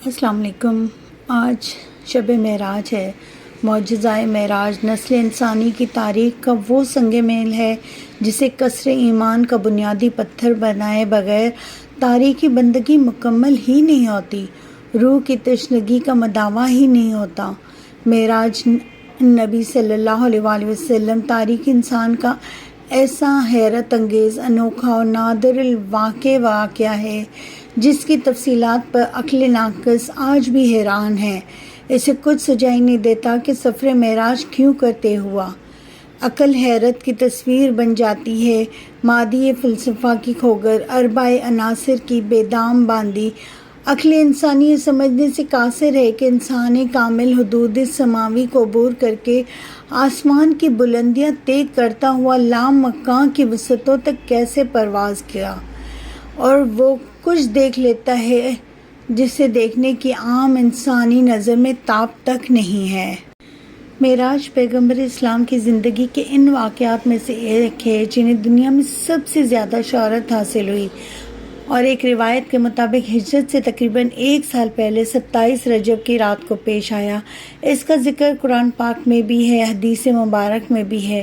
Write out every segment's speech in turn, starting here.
السلام علیکم۔ آج شب معراج ہے۔ معجزۂ معراج نسل انسانی کی تاریخ کا وہ سنگ میل ہے جسے کسر ایمان کا بنیادی پتھر بنائے بغیر تاریخی بندگی مکمل ہی نہیں ہوتی، روح کی تشنگی کا مداوع ہی نہیں ہوتا۔ معراج نبی صلی اللہ علیہ وآلہ وسلم تاریخ انسان کا ایسا حیرت انگیز، انوکھا اور نادر واقعہ ہے جس کی تفصیلات پر عقل ناقص آج بھی حیران ہے۔ اسے کچھ سجائی نہیں دیتا کہ سفر معراج کیوں کرتے ہوا۔ عقل حیرت کی تصویر بن جاتی ہے۔ مادی فلسفہ کی کھوگر، اربع عناصر کی بے دام باندی، عقل انسانی یہ سمجھنے سے قاصر ہے کہ انسان کامل حدود سماوی کو عبور کر کے آسمان کی بلندیاں طے کرتا ہوا لامکاں کی وسعتوں تک کیسے پرواز کیا، اور وہ کچھ دیکھ لیتا ہے جسے دیکھنے کی عام انسانی نظر میں تاب تک نہیں ہے۔ معراج پیغمبر اسلام کی زندگی کے ان واقعات میں سے ایک ہے جنہیں دنیا میں سب سے زیادہ شہرت حاصل ہوئی، اور ایک روایت کے مطابق ہجرت سے تقریباً 1 سال پہلے 27 رجب کی رات کو پیش آیا۔ اس کا ذکر قرآن پاک میں بھی ہے، حدیث مبارک میں بھی ہے۔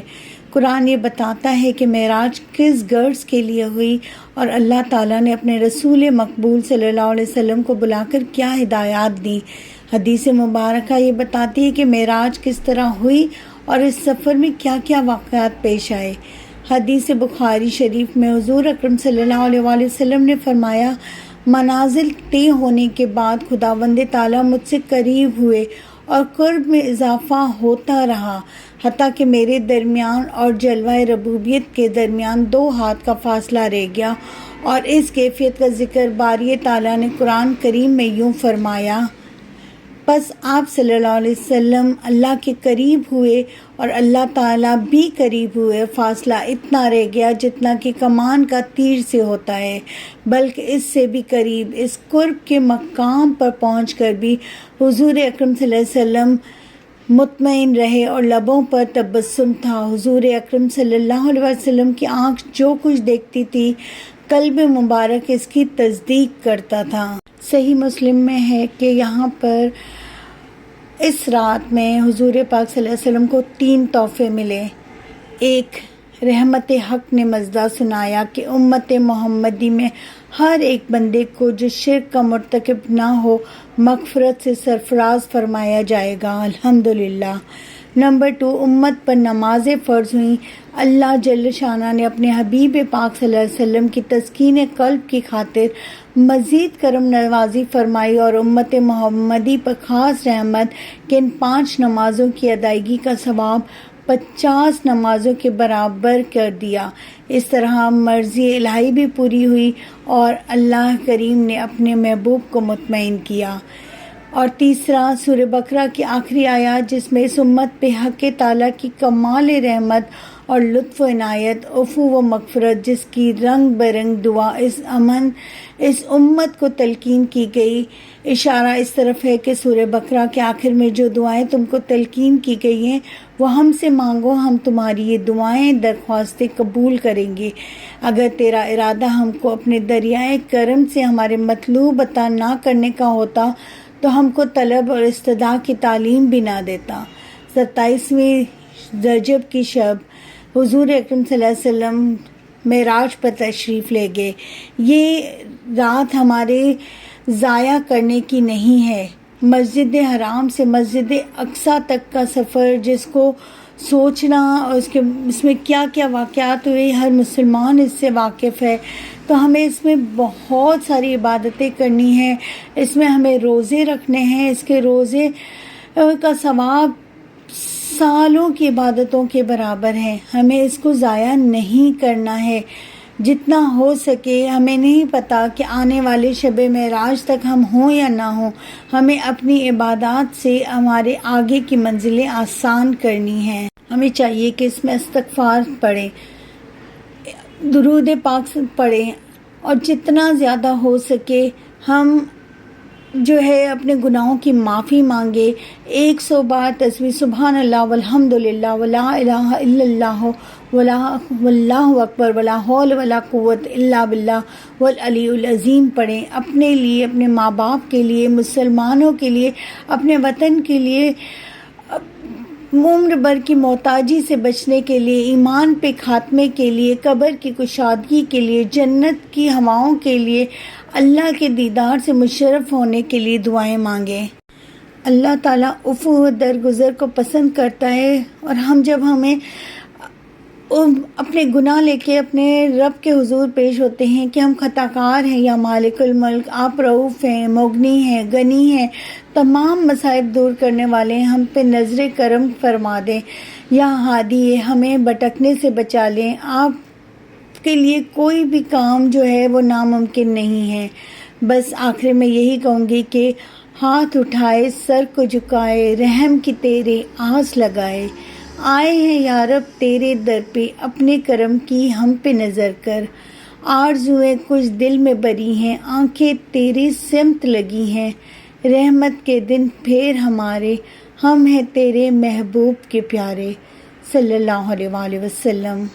قرآن یہ بتاتا ہے کہ معراج کس غرض کے لیے ہوئی اور اللہ تعالیٰ نے اپنے رسول مقبول صلی اللہ علیہ وسلم کو بلا کر کیا ہدایات دی۔ حدیث مبارکہ یہ بتاتی ہے کہ معراج کس طرح ہوئی اور اس سفر میں کیا کیا واقعات پیش آئے۔ حدیث بخاری شریف میں حضور اکرم صلی اللہ علیہ وآلہ وسلم نے فرمایا، منازل طے ہونے کے بعد خداوند تعالیٰ مجھ سے قریب ہوئے اور قرب میں اضافہ ہوتا رہا، حتیٰ کہ میرے درمیان اور جلوہ ربوبیت کے درمیان 2 ہاتھ کا فاصلہ رہ گیا۔ اور اس کیفیت کا ذکر باری تعالیٰ نے قرآن کریم میں یوں فرمایا، پس آپ صلی اللہ علیہ وسلم اللہ کے قریب ہوئے اور اللہ تعالیٰ بھی قریب ہوئے، فاصلہ اتنا رہ گیا جتنا کہ کمان کا تیر سے ہوتا ہے، بلکہ اس سے بھی قریب۔ اس قرب کے مقام پر پہنچ کر بھی حضور اکرم صلی اللہ علیہ وسلم مطمئن رہے اور لبوں پر تبسم تھا۔ حضور اکرم صلی اللہ علیہ وسلم کی آنکھ جو کچھ دیکھتی تھی، قلب مبارک اس کی تصدیق کرتا تھا۔ صحیح مسلم میں ہے کہ یہاں پر اس رات میں حضور پاک صلی اللہ علیہ وسلم کو 3 تحفے ملے۔ ایک، رحمت حق نے مژدہ سنایا کہ امت محمدی میں ہر ایک بندے کو جو شرک کا مرتکب نہ ہو مغفرت سے سرفراز فرمایا جائے گا، الحمدللہ۔ نمبر 2، امت پر نمازیں فرض ہوئیں۔ اللہ جل شانہ نے اپنے حبیب پاک صلی اللہ علیہ وسلم کی تسکین قلب کی خاطر مزید کرم نوازی فرمائی اور امت محمدی پر خاص رحمت کہ ان 5 نمازوں کی ادائیگی کا ثواب 50 نمازوں کے برابر کر دیا۔ اس طرح مرضی الہی بھی پوری ہوئی اور اللہ کریم نے اپنے محبوب کو مطمئن کیا۔ اور تیسرا، سورہ بقرہ کی آخری آیات جس میں اس امت پہ حق تعالیٰ کی کمال رحمت اور لطف و عنایت، عفو و مغفرت، جس کی رنگ برنگ دعا اس امت کو تلقین کی گئی۔ اشارہ اس طرف ہے کہ سورہ بقرہ کے آخر میں جو دعائیں تم کو تلقین کی گئی ہیں وہ ہم سے مانگو، ہم تمہاری یہ دعائیں درخواستیں قبول کریں گے۔ اگر تیرا ارادہ ہم کو اپنے دریائے کرم سے ہمارے مطلوب عطا نہ کرنے کا ہوتا تو ہم کو طلب اور استدعا کی تعلیم بھی نہ دیتا۔ 27ویں رجب کی شب حضور اکرم صلی اللہ علیہ وسلم معراج پر تشریف لے گئے۔ یہ رات ہمارے ضائع کرنے کی نہیں ہے۔ مسجد حرام سے مسجد اقصیٰ تک کا سفر، جس کو سوچنا اور اس میں کیا کیا واقعات ہوئے، ہر مسلمان اس سے واقف ہے، تو ہمیں اس میں بہت ساری عبادتیں کرنی ہیں۔ اس میں ہمیں روزے رکھنے ہیں، اس کے روزے کا ثواب سالوں کی عبادتوں کے برابر ہے۔ ہمیں اس کو ضائع نہیں کرنا ہے جتنا ہو سکے۔ ہمیں نہیں پتہ کہ آنے والے شب معراج تک ہم ہوں یا نہ ہوں، ہمیں اپنی عبادات سے ہمارے آگے کی منزلیں آسان کرنی ہیں۔ ہمیں چاہیے کہ اس میں استغفار پڑھیں، درود پاک پڑھیں، اور جتنا زیادہ ہو سکے ہم جو ہے اپنے گناہوں کی معافی مانگے، 100 بار تسبیح سبحان اللہ والحمد للہ ولا الہ الا اللہ واللہ اکبر ولا حول ولا قوت الا باللہ والعلی العظیم پڑھیں، اپنے لیے، اپنے ماں باپ کے لیے، مسلمانوں کے لیے، اپنے وطن کے لیے، عمر بھر کی محتاجی سے بچنے کے لیے، ایمان پہ خاتمے کے لیے، قبر کی کشادگی کے لیے، جنت کی ہواؤں کے لیے، اللہ کے دیدار سے مشرف ہونے کے لیے دعائیں مانگیں۔ اللہ تعالیٰ عفو و درگزر کو پسند کرتا ہے، اور ہم جب ہمیں اپنے گناہ لے کے اپنے رب کے حضور پیش ہوتے ہیں کہ ہم خطا کار ہیں، یا مالک الملک آپ رؤوف ہیں، مغنی ہیں، غنی ہیں، تمام مصائب دور کرنے والے ہیں، ہم پہ نظر کرم فرما دیں، یا ہادی ہے ہمیں بھٹکنے سے بچا لیں، آپ کے لیے کوئی بھی کام جو ہے وہ ناممکن نہیں ہے۔ بس آخر میں یہی کہوں گی کہ ہاتھ اٹھائے، سر کو جھکائے، رحم کی تیرے آس لگائے، آئے ہیں یا رب تیرے در پہ، اپنے کرم کی ہم پہ نظر کر، آرزوئیں کچھ دل میں بری ہیں، آنکھیں تیری سمت لگی ہیں، رحمت کے دن پھر ہمارے، ہم ہیں تیرے محبوب کے پیارے، صلی اللہ علیہ وآلہ وسلم۔